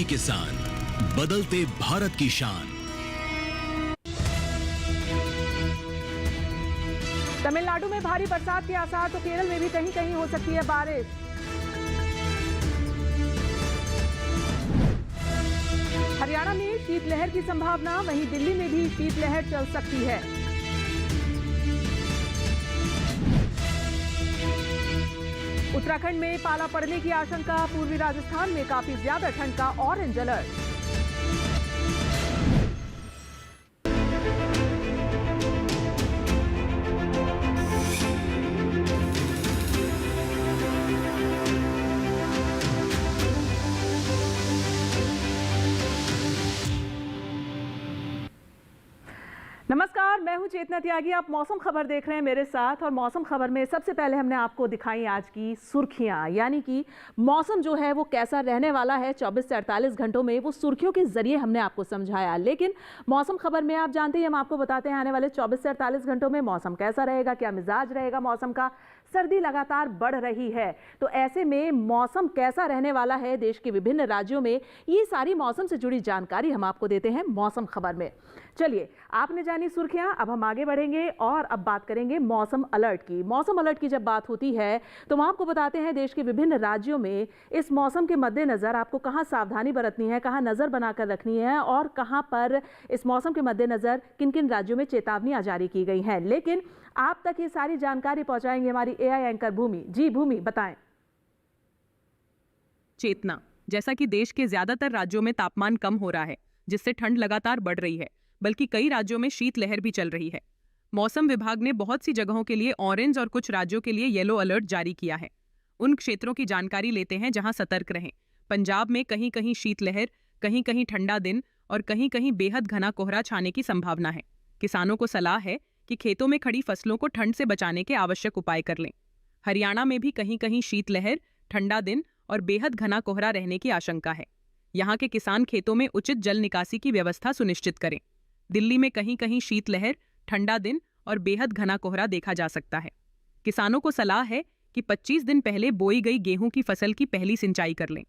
किसान, बदलते भारत की शान। तमिलनाडु में भारी बरसात के आसार, तो केरल में भी कहीं कहीं हो सकती है बारिश। हरियाणा में शीतलहर की संभावना, वहीं दिल्ली में भी शीतलहर चल सकती है। उत्तराखंड में पाला पड़ने की आशंका, पूर्वी राजस्थान में काफी ज्यादा ठंड का ऑरेंज अलर्ट। नमस्कार, मैं हूं चेतना त्यागी। आप मौसम खबर देख रहे हैं मेरे साथ। और मौसम खबर में सबसे पहले हमने आपको दिखाई आज की सुर्खियां, यानी कि मौसम जो है वो कैसा रहने वाला है 24 से 48 घंटों में, वो सुर्खियों के जरिए हमने आपको समझाया। लेकिन मौसम खबर में आप जानते हैं, हम आपको बताते हैं आने वाले 24 से 48 घंटों में मौसम कैसा रहेगा, क्या मिजाज रहेगा मौसम का। सर्दी लगातार बढ़ रही है, तो ऐसे में मौसम कैसा रहने वाला है देश के विभिन्न राज्यों में, ये सारी मौसम से जुड़ी जानकारी हम आपको देते हैं मौसम खबर में। चलिए, आपने जानी सुर्खियां, अब हम आगे बढ़ेंगे और अब बात करेंगे मौसम अलर्ट की। मौसम अलर्ट की जब बात होती है तो हम आपको बताते हैं देश के विभिन्न राज्यों में इस मौसम के मद्देनजर आपको कहां सावधानी बरतनी है, कहां नजर बनाकर रखनी है और कहां पर इस मौसम के मद्देनजर किन किन राज्यों में चेतावनियां जारी की गई हैं। लेकिन आप तक ये सारी जानकारी पहुंचाएंगे हमारी एआई एंकर भूमि। जी भूमि, बताएं। चेतना, जैसा कि देश के ज्यादातर राज्यों में तापमान कम हो रहा है, जिससे ठंड लगातार बढ़ रही है, बल्कि कई राज्यों में शीतलहर भी चल रही है। मौसम विभाग ने बहुत सी जगहों के लिए ऑरेंज और कुछ राज्यों के लिए येलो अलर्ट जारी किया है। उन क्षेत्रों की जानकारी लेते हैं जहां सतर्क रहें। पंजाब में कहीं कहीं शीतलहर, कहीं कहीं ठंडा दिन और कहीं कहीं बेहद घना कोहरा छाने की संभावना है। किसानों को सलाह है कि खेतों में खड़ी फसलों को ठंड से बचाने के आवश्यक उपाय कर लें। हरियाणा में भी कहीं कहीं शीतलहर, ठंडा दिन और बेहद घना कोहरा रहने की आशंका है। यहाँ के किसान खेतों में उचित जल निकासी की व्यवस्था सुनिश्चित करें। दिल्ली में कहीं कहीं शीतलहर, ठंडा दिन और बेहद घना कोहरा देखा जा सकता है। किसानों को सलाह है कि 25 दिन पहले बोई गई गेहूं की फसल की पहली सिंचाई कर लें।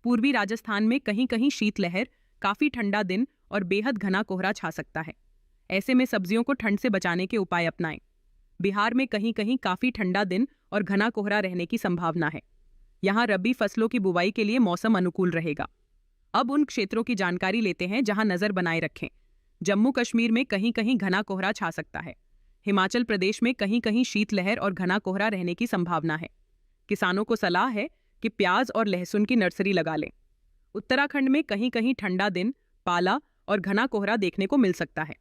पूर्वी राजस्थान में कहीं कहीं शीतलहर, काफी ठंडा दिन और बेहद घना कोहरा छा सकता है। ऐसे में सब्जियों को ठंड से बचाने के उपाय अपनाएं। बिहार में कहीं कहीं काफी ठंडा दिन और घना कोहरा रहने की संभावना है। यहाँ रबी फसलों की बुवाई के लिए मौसम अनुकूल रहेगा। अब उन क्षेत्रों की जानकारी लेते हैं जहां नजर बनाए रखें। जम्मू कश्मीर में कहीं कहीं घना कोहरा छा सकता है। हिमाचल प्रदेश में कहीं कहीं शीतलहर और घना कोहरा रहने की संभावना है। किसानों को सलाह है कि प्याज और लहसुन की नर्सरी लगा लें। उत्तराखंड में कहीं कहीं ठंडा दिन, पाला और घना कोहरा देखने को मिल सकता है।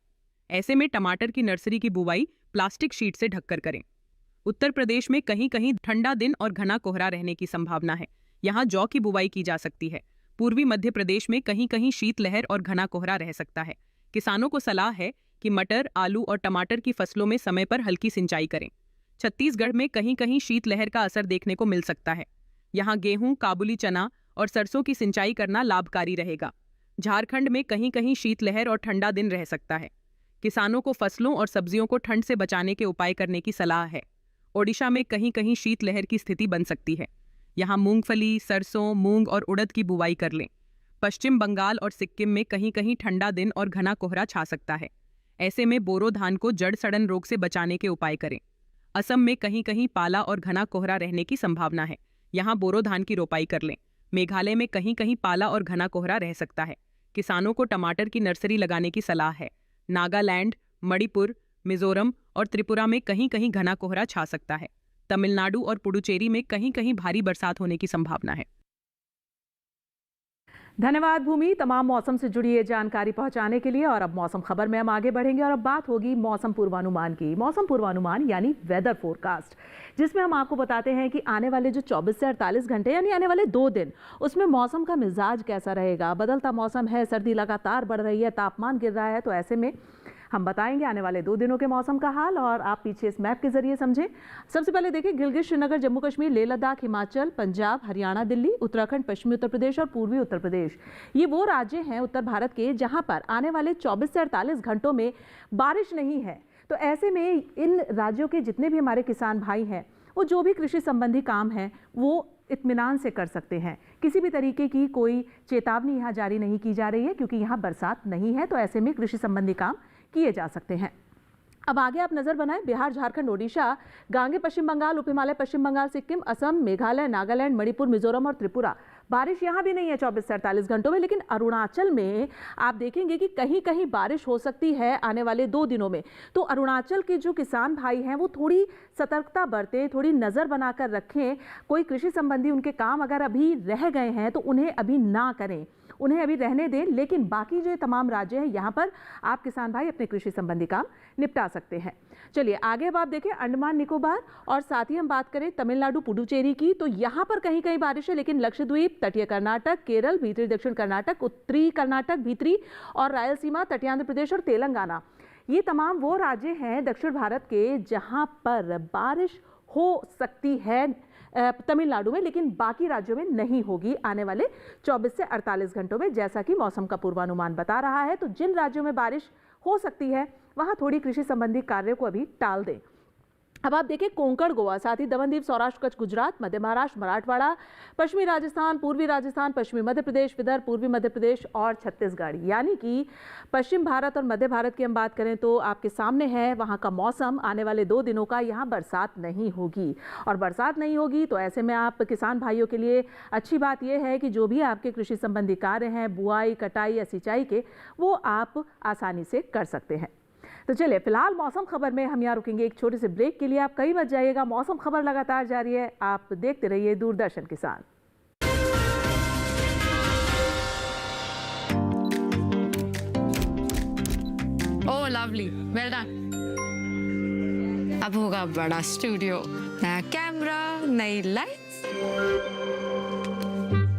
ऐसे में टमाटर की नर्सरी की बुवाई प्लास्टिक शीट से ढककर करें। उत्तर प्रदेश में कहीं कहीं ठंडा दिन और घना कोहरा रहने की संभावना है। यहाँ जौ की बुवाई की जा सकती है। पूर्वी मध्य प्रदेश में कहीं कहीं शीतलहर और घना कोहरा रह सकता है। किसानों को सलाह है कि मटर, आलू और टमाटर की फसलों में समय पर हल्की सिंचाई करें। छत्तीसगढ़ में कहीं कहीं शीतलहर का असर देखने को मिल सकता है। यहाँ गेहूं, काबुली चना और सरसों की सिंचाई करना लाभकारी रहेगा। झारखंड में कहीं कहीं शीतलहर और ठंडा दिन रह सकता है। किसानों को फसलों और सब्जियों को ठंड से बचाने के उपाय करने की सलाह है। ओडिशा में कहीं कहीं शीतलहर की स्थिति बन सकती है। यहाँ मूंगफली, सरसों, मूंग और उड़द की बुवाई कर लें। पश्चिम बंगाल और सिक्किम में कहीं कहीं ठंडा दिन और घना कोहरा छा सकता है। ऐसे में बोरो धान को जड़ सड़न रोग से बचाने के उपाय करें। असम में कहीं कहीं पाला और घना कोहरा रहने की संभावना है। यहाँ बोरो धान की रोपाई कर लें। मेघालय में कहीं कहीं पाला और घना कोहरा रह सकता है। किसानों को टमाटर की नर्सरी लगाने की सलाह है। नागालैंड, मणिपुर, मिजोरम और त्रिपुरा में कहीं कहीं घना कोहरा छा सकता है। तमिलनाडु और पुडुचेरी में कहीं कहीं भारी बरसात होने की संभावना है। धन्यवाद भूमि, तमाम मौसम से जुड़ी ये जानकारी पहुंचाने के लिए। और अब मौसम खबर में हम आगे बढ़ेंगे और अब बात होगी मौसम पूर्वानुमान की। मौसम पूर्वानुमान यानी वेदर फोरकास्ट, जिसमें हम आपको बताते हैं कि आने वाले जो 24 से 48 घंटे यानी आने वाले 2 दिन, उसमें मौसम का मिजाज कैसा रहेगा। बदलता मौसम है, सर्दी लगातार बढ़ रही है, तापमान गिर रहा है, तो ऐसे में हम बताएंगे आने वाले 2 दिनों के मौसम का हाल। और आप पीछे इस मैप के जरिए समझें। सबसे पहले देखिए, गिलगित, श्रीनगर, जम्मू कश्मीर, लेह लद्दाख, हिमाचल, पंजाब, हरियाणा, दिल्ली, उत्तराखंड, पश्चिमी उत्तर प्रदेश और पूर्वी उत्तर प्रदेश, ये वो राज्य हैं उत्तर भारत के जहां पर आने वाले 24 से 48 घंटों में बारिश नहीं है। तो ऐसे में इन राज्यों के जितने भी हमारे किसान भाई हैं वो जो भी कृषि संबंधी काम है वो इत्मीनान से कर सकते हैं। किसी भी तरीके की कोई चेतावनी यहाँ जारी नहीं की जा रही है क्योंकि यहाँ बरसात नहीं है, तो ऐसे में कृषि संबंधी काम किए जा सकते हैं। अब आगे आप नजर बनाएं, बिहार, झारखंड, ओडिशा, गांगे पश्चिम बंगाल, उप हिमालय पश्चिम बंगाल, सिक्किम, असम, मेघालय, नागालैंड, मणिपुर, मिजोरम और त्रिपुरा। बारिश यहाँ भी नहीं है 24 से 48 घंटों में, लेकिन अरुणाचल में आप देखेंगे कि कहीं कहीं बारिश हो सकती है आने वाले 2 दिनों में। तो अरुणाचल के जो किसान भाई हैं वो थोड़ी सतर्कता बरतें, थोड़ी नज़र बनाकर रखें। कोई कृषि संबंधी उनके काम अगर अभी रह गए हैं तो उन्हें अभी ना करें, उन्हें अभी रहने दें। लेकिन बाकी जो तमाम राज्य हैं यहाँ पर आप किसान भाई अपने कृषि संबंधी काम निपटा सकते हैं। चलिए आगे अब आप देखें अंडमान निकोबार और साथ ही हम बात करें तमिलनाडु, पुडुचेरी की, तो यहाँ पर कहीं कहीं बारिश है, लेकिन लक्षद्वीप, तटीय कर्नाटक, केरल, भीतरी दक्षिण कर्नाटक, उत्तरी कर्नाटक, भीतरी और रायलसीमा, तटीय आंध्र प्रदेश और तेलंगाना, ये तमाम वो राज्य हैं दक्षिण भारत के जहाँ पर बारिश हो सकती है तमिलनाडु में, लेकिन बाकी राज्यों में नहीं होगी आने वाले 24 से 48 घंटों में, जैसा कि मौसम का पूर्वानुमान बता रहा है। तो जिन राज्यों में बारिश हो सकती है वहां थोड़ी कृषि संबंधी कार्यों को अभी टाल दें। अब आप देखिए कोंकण, गोवा, साथ ही दमन दीव, सौराष्ट्र, कच्छ, गुजरात, मध्य महाराष्ट्र, मराठवाड़ा, पश्चिमी राजस्थान, पूर्वी राजस्थान, पश्चिमी मध्य प्रदेश, विदर्भ, पूर्वी मध्य प्रदेश और छत्तीसगढ़, यानी कि पश्चिम भारत और मध्य भारत की हम बात करें तो आपके सामने है वहां का मौसम आने वाले 2 दिनों का। यहाँ बरसात नहीं होगी, और बरसात नहीं होगी तो ऐसे में आप किसान भाइयों के लिए अच्छी बात यह है कि जो भी आपके कृषि संबंधी कार्य हैं, बुआई, कटाई या सिंचाई के, वो आप आसानी से कर सकते हैं। तो चलिए फिलहाल मौसम खबर में हम यहाँ रुकेंगे एक छोटे से ब्रेक के लिए। आप कहीं मत जाइएगा, मौसम खबर लगातार जारी है, आप देखते रहिए दूरदर्शन किसान। ओह लवली, वेल डन। अब होगा बड़ा स्टूडियो, नया कैमरा, नई लाइट्स,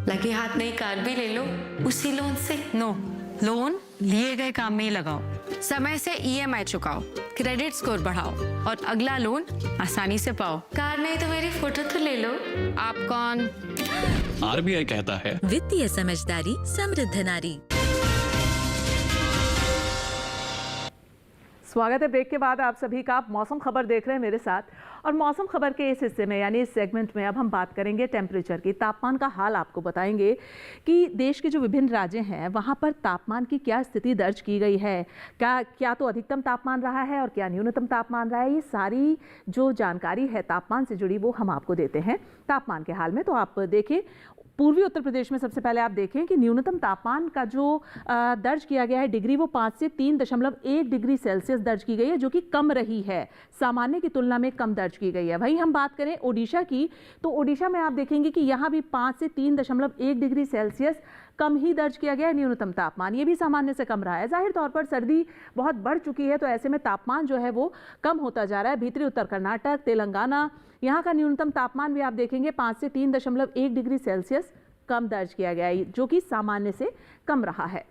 लगे हाथ नई कार भी ले लो उसी लोन से। नो, लोन लिए गए काम में ही लगाओ, समय से EMI चुकाओ, क्रेडिट स्कोर बढ़ाओ और अगला लोन आसानी से पाओ। कार नहीं तो मेरी फोटो तो ले लो। आप कौन? RBI कहता है वित्तीय समझदारी समृद्ध नारी। स्वागत है ब्रेक के बाद आप सभी का। आप मौसम खबर देख रहे हैं मेरे साथ, और मौसम खबर के इस हिस्से में यानी इस सेगमेंट में अब हम बात करेंगे टेम्परेचर की, तापमान का हाल आपको बताएंगे कि देश के जो विभिन्न राज्य हैं वहाँ पर तापमान की क्या स्थिति दर्ज की गई है, क्या तो अधिकतम तापमान रहा है और क्या न्यूनतम तापमान रहा है। ये सारी जो जानकारी है तापमान से जुड़ी वो हम आपको देते हैं तापमान के हाल में। तो आप देखें पूर्वी उत्तर प्रदेश में सबसे पहले आप देखें कि न्यूनतम तापमान का जो दर्ज किया गया है डिग्री, वो 5 से 3.1 डिग्री सेल्सियस दर्ज की गई है, जो कि कम रही है, सामान्य की तुलना में कम दर्ज की गई है। वहीं हम बात करें ओडिशा की, तो ओडिशा में आप देखेंगे कि यहाँ भी 5 से 3.1 डिग्री सेल्सियस कम ही दर्ज किया गया है न्यूनतम तापमान, ये भी सामान्य से कम रहा है। जाहिर तौर पर सर्दी बहुत बढ़ चुकी है, तो ऐसे में तापमान जो है वो कम होता जा रहा है। भीतरी उत्तर कर्नाटक, तेलंगाना, यहाँ का न्यूनतम तापमान भी आप देखेंगे 5 से 3.1 डिग्री सेल्सियस कम दर्ज किया गया है, जो कि सामान्य से कम रहा है।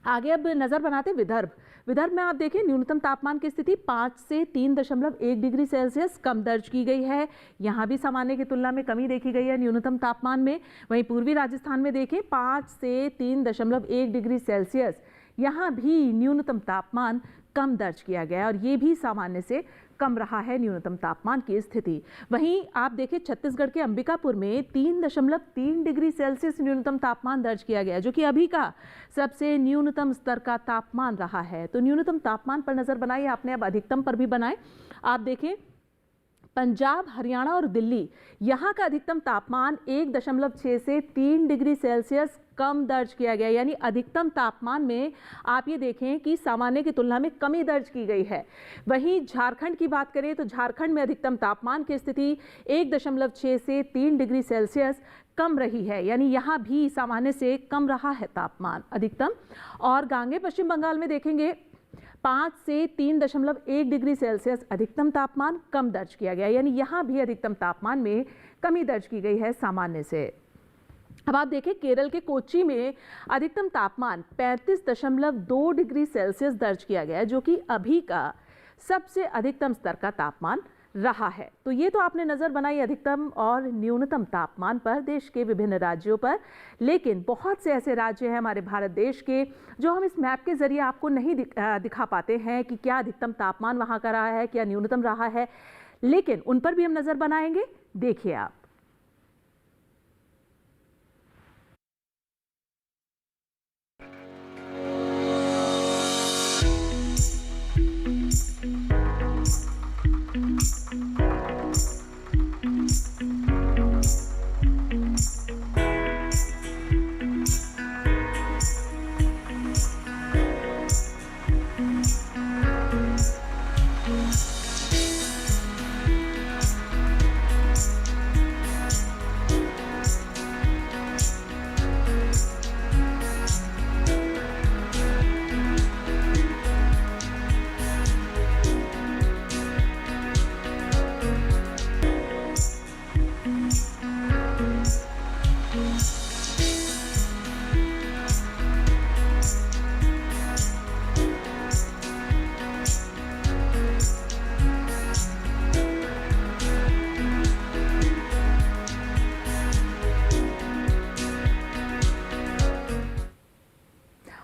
आगे अब नज़र बनाते विदर्भ। विदर्भ में आप देखें न्यूनतम तापमान की स्थिति 5 से 3.1 डिग्री सेल्सियस कम दर्ज की गई है, यहाँ भी सामान्य की तुलना में कमी देखी गई है न्यूनतम तापमान में। वहीं पूर्वी राजस्थान में देखें 5 से 3.1 डिग्री सेल्सियस, यहाँ भी न्यूनतम तापमान कम दर्ज किया गया है और ये भी सामान्य से कम रहा है न्यूनतम तापमान की स्थिति। वहीं आप देखें छत्तीसगढ़ के अंबिकापुर में 3.3 डिग्री सेल्सियस न्यूनतम तापमान दर्ज किया गया, जो कि अभी का सबसे न्यूनतम स्तर का तापमान रहा है। तो न्यूनतम तापमान पर नजर बनाइए आपने, अब अधिकतम पर भी बनाए। आप देखें पंजाब, हरियाणा और दिल्ली, यहाँ का अधिकतम तापमान 1.6 से 3 डिग्री सेल्सियस कम दर्ज किया गया, यानी अधिकतम तापमान में आप ये देखें कि सामान्य की तुलना में कमी दर्ज की गई है। वहीं झारखंड की बात करें तो झारखंड में अधिकतम तापमान की स्थिति 1.6 से 3 डिग्री सेल्सियस कम रही है, यानी यहाँ भी सामान्य से कम रहा है तापमान अधिकतम। और गांगे पश्चिम बंगाल में देखेंगे 5 से 3.1 डिग्री सेल्सियस अधिकतम तापमान कम दर्ज किया गया, यानी यहाँ भी अधिकतम तापमान में कमी दर्ज की गई है सामान्य से। अब आप देखें केरल के कोच्चि में अधिकतम तापमान 35.2 डिग्री सेल्सियस दर्ज किया गया है, जो कि अभी का सबसे अधिकतम स्तर का तापमान रहा है। तो ये तो आपने नज़र बनाई अधिकतम और न्यूनतम तापमान पर देश के विभिन्न राज्यों पर, लेकिन बहुत से ऐसे राज्य हैं हमारे भारत देश के जो हम इस मैप के जरिए आपको नहीं दिखा पाते हैं कि क्या अधिकतम तापमान वहाँ का रहा है, क्या न्यूनतम रहा है। लेकिन उन पर भी हम नजर बनाएंगे, देखिए आप।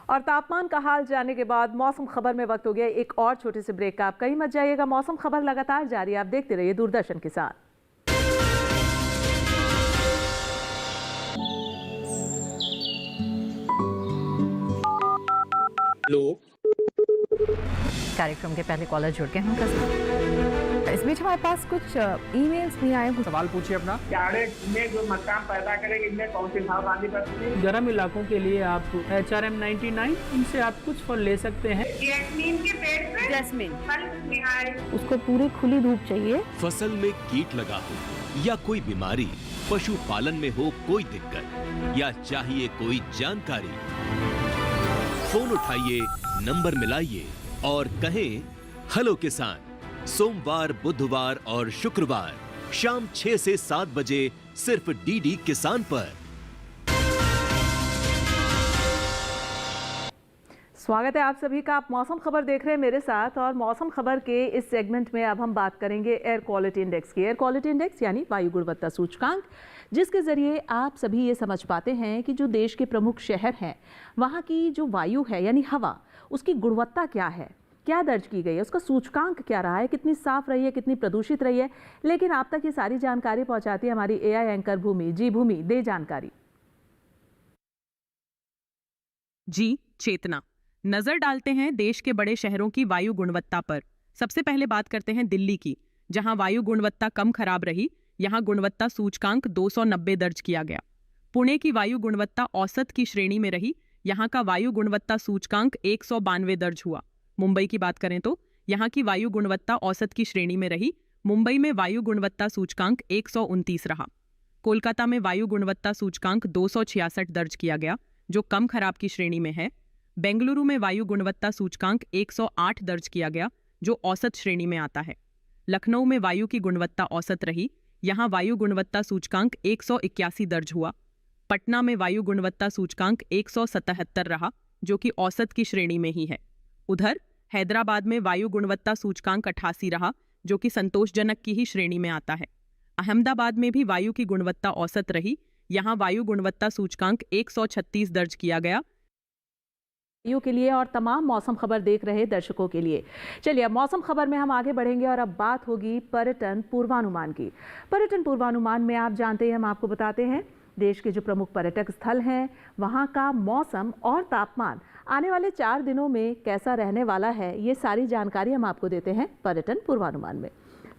और तापमान का हाल जानने के बाद मौसम खबर में वक्त हो गया एक और छोटे से ब्रेक का। आप कहीं मत जाइएगा, मौसम खबर लगातार जारी है, आप देखते रहिए दूरदर्शन के साथ। कार्यक्रम के पहले कॉलर जुड़ गए हैं। इस बीच हमारे पास कुछ ईमेल्स भी आए। सवाल पूछिए अपना। जाड़े में जो मकान पैदा करेगी इनमें कौन सी सावधानी बरतनी? गर्म इलाकों के लिए आप HRM 99 इनसे आप कुछ फल ले सकते हैं। जैस्मीन के पेड़ पे जैस्मिन, उसको पूरी खुली धूप चाहिए। फसल में कीट लगा हो या कोई बीमारी, पशुपालन में हो कोई दिक्कत या चाहिए कोई जानकारी, फोन उठाइए, नंबर मिलाइए और कहें हेलो किसान। सोमवार, बुधवार और शुक्रवार शाम 6 से 7 बजे सिर्फ DD किसान पर। स्वागत है आप सभी का। आप मौसम खबर देख रहे हैं मेरे साथ और मौसम खबर के इस सेगमेंट में अब हम बात करेंगे एयर क्वालिटी इंडेक्स की। एयर क्वालिटी इंडेक्स यानी वायु गुणवत्ता सूचकांक, जिसके जरिए आप सभी ये समझ पाते हैं कि जो देश के प्रमुख शहर हैं वहाँ की जो वायु है यानी हवा, उसकी गुणवत्ता क्या है, क्या दर्ज की गई है, उसका सूचकांक क्या रहा है, कितनी साफ रही है, कितनी प्रदूषित रही है। लेकिन आप तक ये सारी जानकारी पहुंचाती है हमारी AI एंकर भूमि। जी भूमि, दे जानकारी। जी चेतना, नजर डालते हैं देश के बड़े शहरों की वायु गुणवत्ता पर। सबसे पहले बात करते हैं दिल्ली की, जहां वायु गुणवत्ता कम खराब रही। यहां गुणवत्ता सूचकांक 290 दर्ज किया गया। पुणे की वायु गुणवत्ता औसत की श्रेणी में रही। यहां का वायु गुणवत्ता सूचकांक 192 दर्ज हुआ। मुंबई की बात करें तो यहां की वायु गुणवत्ता औसत की श्रेणी में रही। मुंबई में वायु गुणवत्ता सूचकांक 129 रहा। कोलकाता में वायु गुणवत्ता सूचकांक 266 दर्ज किया गया, जो कम खराब की श्रेणी में है। बेंगलुरु में वायु गुणवत्ता सूचकांक 108 दर्ज किया गया, जो औसत श्रेणी में आता है। लखनऊ में वायु की गुणवत्ता औसत रही। यहां वायु गुणवत्ता सूचकांक 181 दर्ज हुआ। पटना में वायु गुणवत्ता सूचकांक 177 रहा, जो कि औसत की श्रेणी में ही है। उधर हैदराबाद में वायु गुणवत्ता सूचकांक 88 रहा, जो कि संतोषजनक की ही श्रेणी में आता है। अहमदाबाद में भी वायु की गुणवत्ता औसत रही। यहां वायु गुणवत्ता सूचकांक 136 दर्ज किया गया। के लिए और तमाम मौसम खबर देख रहे दर्शकों के लिए चलिए अब मौसम खबर में हम आगे बढ़ेंगे और अब बात होगी पर्यटन पूर्वानुमान की। पर्यटन पूर्वानुमान में आप जानते हैं, हम आपको बताते हैं देश के जो प्रमुख पर्यटक स्थल हैं वहाँ का मौसम और तापमान आने वाले 4 दिनों में कैसा रहने वाला है, ये सारी जानकारी हम आपको देते हैं पर्यटन पूर्वानुमान में।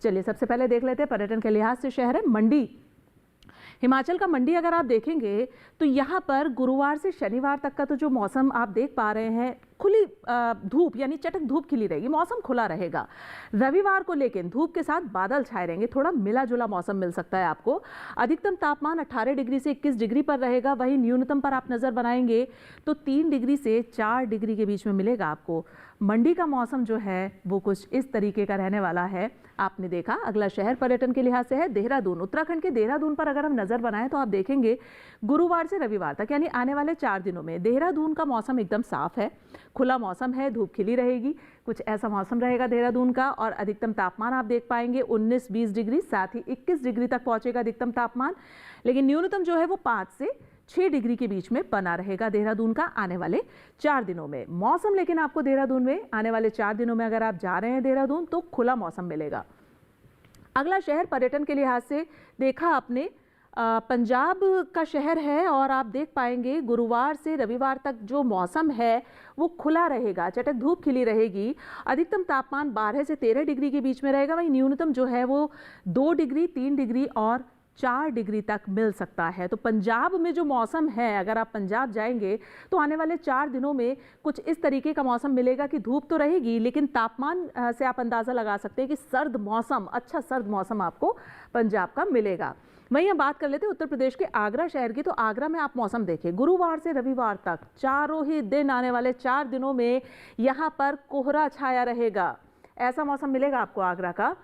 चलिए सबसे पहले देख लेते हैं पर्यटन के लिहाज से शहर है मंडी। हिमाचल का मंडी अगर आप देखेंगे तो यहाँ पर गुरुवार से शनिवार तक का तो जो मौसम आप देख पा रहे हैं, खुली धूप यानी चटक धूप खिली रहेगी, मौसम खुला रहेगा। रविवार को लेकिन धूप के साथ बादल छाए रहेंगे, थोड़ा मिला जुला मौसम मिल सकता है आपको। अधिकतम तापमान 18 डिग्री से 21 डिग्री पर रहेगा। वहीं न्यूनतम पर आप नज़र बनाएंगे तो 3 डिग्री से 4 डिग्री के बीच में मिलेगा आपको। मंडी का मौसम जो है वो कुछ इस तरीके का रहने वाला है। आपने देखा अगला शहर पर्यटन के लिहाज से है देहरादून। उत्तराखंड के देहरादून पर अगर हम नज़र बनाएं तो आप देखेंगे गुरुवार से रविवार तक यानी आने वाले 4 दिनों में देहरादून का मौसम एकदम साफ है, खुला मौसम है, धूप खिली रहेगी, कुछ ऐसा मौसम रहेगा देहरादून का। और अधिकतम तापमान आप देख पाएंगे 19-20 डिग्री, साथ ही 21 डिग्री तक पहुंचेगा अधिकतम तापमान। लेकिन न्यूनतम जो है वो 5 से 6 डिग्री के बीच में बना रहेगा देहरादून का आने वाले 4 दिनों में मौसम। लेकिन आपको देहरादून में आने वाले 4 दिनों में अगर आप जा रहे हैं देहरादून तो खुला मौसम मिलेगा। अगला शहर पर्यटन के लिहाज से देखा आपने पंजाब का शहर है और आप देख पाएंगे गुरुवार से रविवार तक जो मौसम है वो खुला रहेगा, चटक धूप खिली रहेगी। अधिकतम तापमान 12 से 13 डिग्री के बीच में रहेगा, वहीं न्यूनतम जो है वो 2 डिग्री, 3 डिग्री और 4 डिग्री तक मिल सकता है। तो पंजाब में जो मौसम है, अगर आप पंजाब जाएंगे तो आने वाले 4 दिनों में कुछ इस तरीके का मौसम मिलेगा कि धूप तो रहेगी लेकिन तापमान से आप अंदाज़ा लगा सकते हैं कि सर्द मौसम, अच्छा सर्द मौसम आपको पंजाब का मिलेगा। वहीं हम बात कर लेते हैं उत्तर प्रदेश के आगरा शहर की। तो आगरा में आप मौसम देखें, गुरुवार से रविवार तक चारों ही दिन, आने वाले 4 दिनों में यहाँ पर कोहरा छाया रहेगा, ऐसा मौसम मिलेगा आपको आगरा का।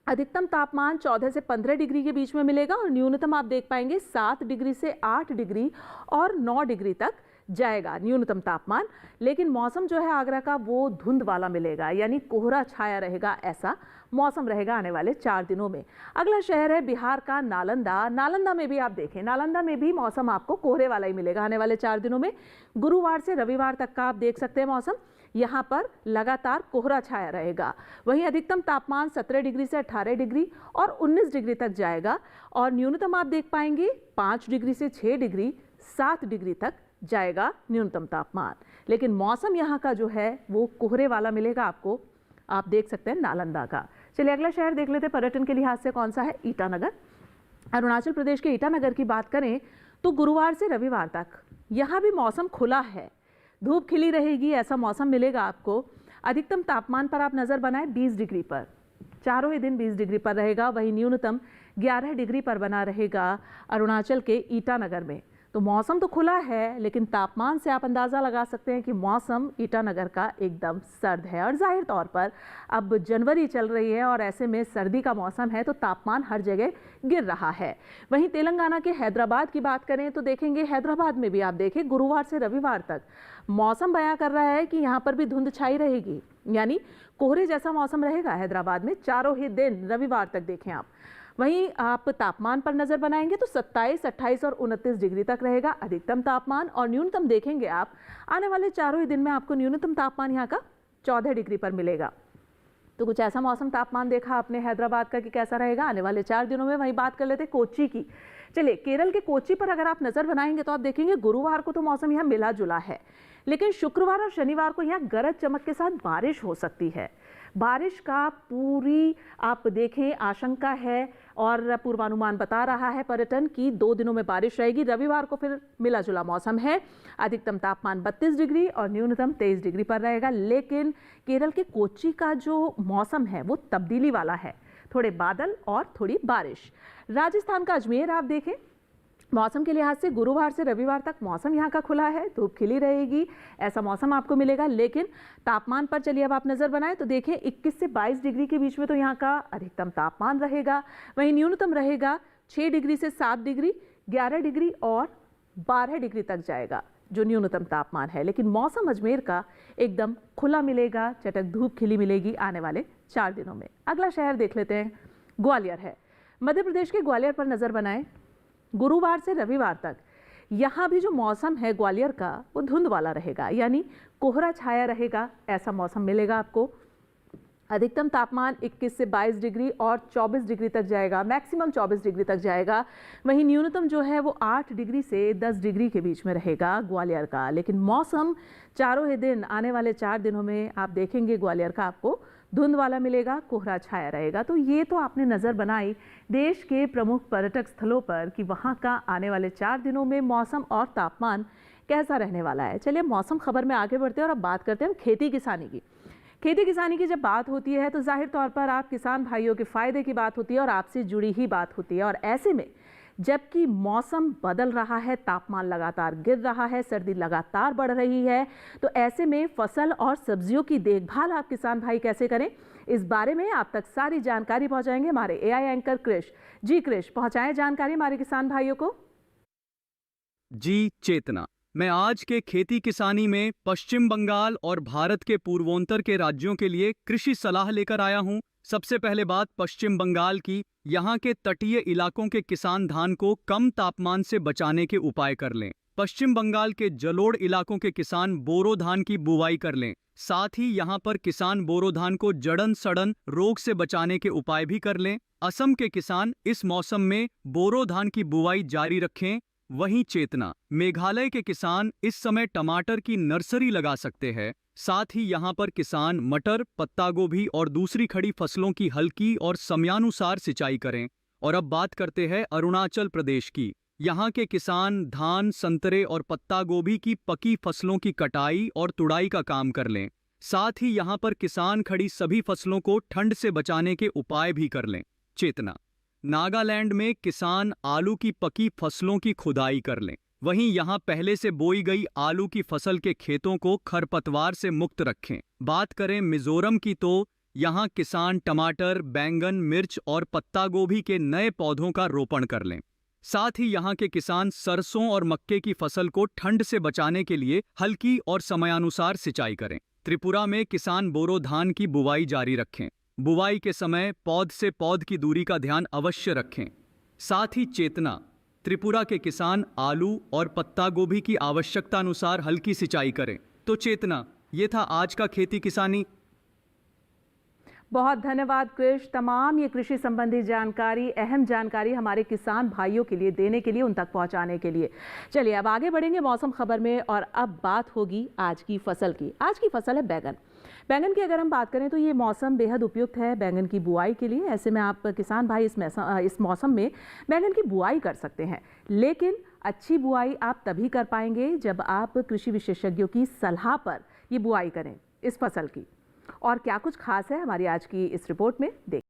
अधिकतम तापमान 14 से 15 डिग्री के बीच में मिलेगा और न्यूनतम आप देख पाएंगे 7 डिग्री से 8 डिग्री और 9 डिग्री तक जाएगा न्यूनतम तापमान। लेकिन मौसम जो है आगरा का वो धुंध वाला मिलेगा, यानी कोहरा छाया रहेगा, ऐसा मौसम रहेगा आने वाले 4 दिनों में। अगला शहर है बिहार का नालंदा। नालंदा में भी आप देखें, नालंदा में भी मौसम आपको कोहरे वाला ही मिलेगा आने वाले 4 दिनों में। गुरुवार से रविवार तक का आप देख सकते हैं मौसम, यहाँ पर लगातार कोहरा छाया रहेगा। वहीं अधिकतम तापमान 17 डिग्री से 18 डिग्री और 19 डिग्री तक जाएगा और न्यूनतम आप देख पाएंगे 5 डिग्री से 6 डिग्री, 7 डिग्री तक जाएगा न्यूनतम तापमान। लेकिन मौसम यहाँ का जो है वो कोहरे वाला मिलेगा आपको, आप देख सकते हैं नालंदा का। चलिए अगला शहर देख लेते हैं पर्यटन के लिहाज से कौन सा है, ईटानगर। अरुणाचल प्रदेश के ईटानगर की बात करें तो गुरुवार से रविवार तक यहाँ भी मौसम खुला है, धूप खिली रहेगी, ऐसा मौसम मिलेगा आपको। अधिकतम तापमान पर आप नज़र बनाएं 20 डिग्री पर, चारों ही दिन 20 डिग्री पर रहेगा। वहीं न्यूनतम 11 डिग्री पर बना रहेगा अरुणाचल के ईटानगर में। तो मौसम तो खुला है लेकिन तापमान से आप अंदाज़ा लगा सकते हैं कि मौसम ईटानगर का एकदम सर्द है। और जाहिर तौर पर अब जनवरी चल रही है और ऐसे में सर्दी का मौसम है तो तापमान हर जगह गिर रहा है। वहीं तेलंगाना के हैदराबाद की बात करें तो देखेंगे हैदराबाद में भी आप देखें गुरुवार से रविवार तक मौसम बयां कर रहा है कि यहाँ पर भी धुंध छाई रहेगी, यानी कोहरे जैसा मौसम रहेगा हैदराबाद में चारों ही दिन रविवार तक देखें आप। वहीं आप तापमान पर नजर बनाएंगे तो 27, 28 और 29 डिग्री तक रहेगा अधिकतम तापमान और न्यूनतम देखेंगे आप आने वाले चारों ही दिन में आपको न्यूनतम तापमान यहाँ का 14 डिग्री पर मिलेगा। तो कुछ ऐसा मौसम तापमान देखा आपने हैदराबाद का कि कैसा रहेगा आने वाले 4 दिनों में। वहीं बात कर लेते हैं कोच्चि की। चलिए केरल के कोच्चि पर अगर आप नजर बनाएंगे तो आप देखेंगे गुरुवार को तो मौसम यहाँ मिला जुला है लेकिन शुक्रवार और शनिवार को यहाँ गरज चमक के साथ बारिश हो सकती है। बारिश का पूरी आप देखें आशंका है और पूर्वानुमान बता रहा है पर्यटन की 2 दिनों में बारिश रहेगी। रविवार को फिर मिला जुला मौसम है, अधिकतम तापमान 32 डिग्री और न्यूनतम 23 डिग्री पर रहेगा। लेकिन केरल के कोच्चि का जो मौसम है वो तब्दीली वाला है, थोड़े बादल और थोड़ी बारिश। राजस्थान का अजमेर आप देखें, मौसम के लिहाज से गुरुवार से रविवार तक मौसम यहाँ का खुला है, धूप खिली रहेगी, ऐसा मौसम आपको मिलेगा। लेकिन तापमान पर चलिए अब आप नज़र बनाएं तो देखें 21 से 22 डिग्री के बीच में तो यहाँ का अधिकतम तापमान रहेगा। वहीं न्यूनतम रहेगा 6 डिग्री से 7 डिग्री, 11 डिग्री और 12 डिग्री तक जाएगा जो न्यूनतम तापमान है। लेकिन मौसम अजमेर का एकदम खुला मिलेगा, चटक धूप खिली मिलेगी आने वाले 4 दिनों में। अगला शहर देख लेते हैं, ग्वालियर है। मध्य प्रदेश के ग्वालियर पर नज़र बनाएं, गुरुवार से रविवार तक यहाँ भी जो मौसम है ग्वालियर का वो धुंध वाला रहेगा, यानी कोहरा छाया रहेगा, ऐसा मौसम मिलेगा आपको। अधिकतम तापमान 21 से 22 डिग्री और 24 डिग्री तक जाएगा, मैक्सिमम 24 डिग्री तक जाएगा। वहीं न्यूनतम जो है वो 8 डिग्री से 10 डिग्री के बीच में रहेगा ग्वालियर का। लेकिन मौसम चारों ही दिन आने वाले 4 दिनों में आप देखेंगे ग्वालियर का आपको धुंध वाला मिलेगा, कोहरा छाया रहेगा। तो ये तो आपने नज़र बनाई देश के प्रमुख पर्यटक स्थलों पर कि वहाँ का आने वाले 4 दिनों में मौसम और तापमान कैसा रहने वाला है। चलिए मौसम खबर में आगे बढ़ते हैं और अब बात करते हैं खेती किसानी की। खेती किसानी की जब बात होती है तो जाहिर तौर पर आप किसान भाइयों के फ़ायदे की बात होती है और आपसे जुड़ी ही बात होती है। और ऐसे में जबकि मौसम बदल रहा है, तापमान लगातार गिर रहा है, सर्दी लगातार बढ़ रही है, तो ऐसे में फसल और सब्जियों की देखभाल आप किसान भाई कैसे करें, इस बारे में आप तक सारी जानकारी पहुंचाएंगे हमारे एआई एंकर कृष। जी कृष, पहुंचाएं जानकारी हमारे किसान भाइयों को। जी चेतना, मैं आज के खेती किसानी में पश्चिम बंगाल और भारत के पूर्वोत्तर के राज्यों के लिए कृषि सलाह लेकर आया हूं। सबसे पहले बात पश्चिम बंगाल की। यहाँ के तटीय इलाकों के किसान धान को कम तापमान से बचाने के उपाय कर लें। पश्चिम बंगाल के जलोढ़ इलाकों के किसान बोरो धान की बुवाई कर लें। साथ ही यहाँ पर किसान बोरो धान को जड़न सड़न रोग से बचाने के उपाय भी कर लें। असम के किसान इस मौसम में बोरो धान की बुवाई जारी रखें। वहीं चेतना, मेघालय के किसान इस समय टमाटर की नर्सरी लगा सकते हैं। साथ ही यहाँ पर किसान मटर, पत्ता गोभी और दूसरी खड़ी फसलों की हल्की और समयानुसार सिंचाई करें। और अब बात करते हैं अरुणाचल प्रदेश की। यहाँ के किसान धान, संतरे और पत्ता गोभी की पकी फसलों की कटाई और तुड़ाई का काम कर लें। साथ ही यहाँ पर किसान खड़ी सभी फसलों को ठंड से बचाने के उपाय भी कर लें। चेतना, नागालैंड में किसान आलू की पकी फसलों की खुदाई कर लें। वहीं यहाँ पहले से बोई गई आलू की फसल के खेतों को खरपतवार से मुक्त रखें। बात करें मिजोरम की तो यहाँ किसान टमाटर, बैंगन, मिर्च और पत्ता गोभी के नए पौधों का रोपण कर लें। साथ ही यहाँ के किसान सरसों और मक्के की फसल को ठंड से बचाने के लिए हल्की और समयानुसार सिंचाई करें। त्रिपुरा में किसान बोरो धान की बुवाई जारी रखें। बुवाई के समय पौध से पौध की दूरी का ध्यान अवश्य रखें। साथ ही चेतना, त्रिपुरा के किसान आलू और पत्ता गोभी की आवश्यकता अनुसार हल्की सिंचाई करें। तो चेतना, ये था आज का खेती किसानी। बहुत धन्यवाद कृष। तमाम ये कृषि संबंधी जानकारी, अहम जानकारी हमारे किसान भाइयों के लिए देने के लिए, उन तक पहुंचाने के लिए। चलिए अब आगे बढ़ेंगे मौसम खबर में और अब बात होगी आज की फसल की। आज की फसल है बैगन। बैंगन की अगर हम बात करें तो ये मौसम बेहद उपयुक्त है बैंगन की बुआई के लिए। ऐसे में आप किसान भाई इस मौसम में बैंगन की बुआई कर सकते हैं। लेकिन अच्छी बुआई आप तभी कर पाएंगे जब आप कृषि विशेषज्ञों की सलाह पर ये बुआई करें इस फसल की। और क्या कुछ खास है हमारी आज की इस रिपोर्ट में देखें।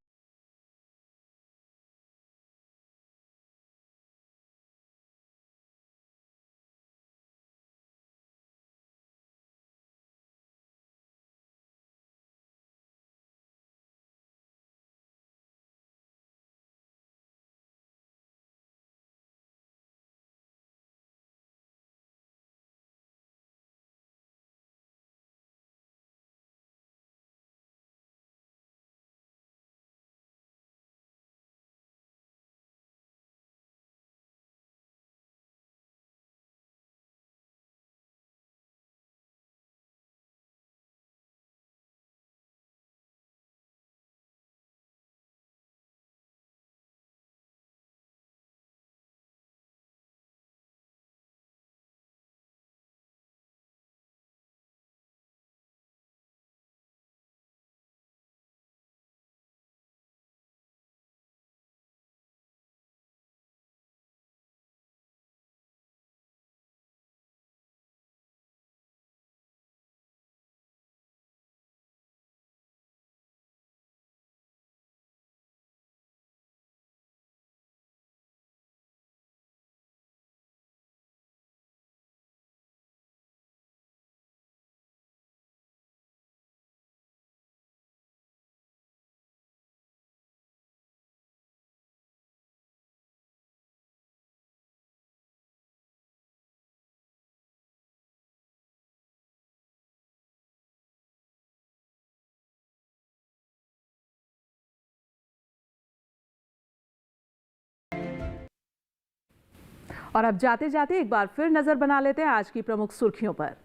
और अब जाते जाते एक बार फिर नजर बना लेते हैं आज की प्रमुख सुर्खियों पर।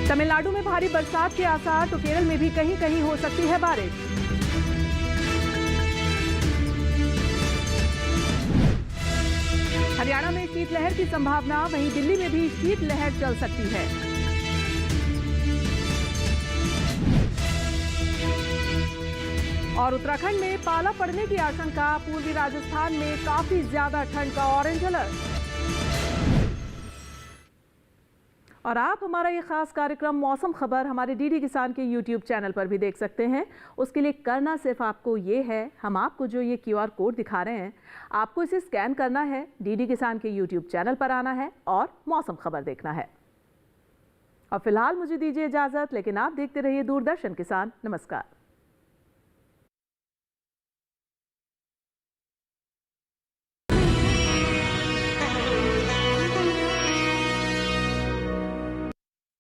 तमिलनाडु में भारी बरसात के आसार, तो केरल में भी कहीं कहीं हो सकती है बारिश। हरियाणा में शीतलहर की संभावना, वहीं दिल्ली में भी शीतलहर चल सकती है। और उत्तराखंड में पाला पड़ने की आशंका, पूर्वी राजस्थान में काफी ज्यादा ठंड का ऑरेंज अलर्ट। और आप हमारा ये खास कार्यक्रम मौसम खबर हमारे डीडी किसान के यूट्यूब चैनल पर भी देख सकते हैं। उसके लिए करना सिर्फ आपको ये है, हम आपको जो ये QR कोड दिखा रहे हैं, आपको इसे स्कैन करना है, डीडी किसान के यूट्यूब चैनल पर आना है और मौसम खबर देखना है। और फिलहाल मुझे दीजिए इजाजत, लेकिन आप देखते रहिए दूरदर्शन किसान। नमस्कार।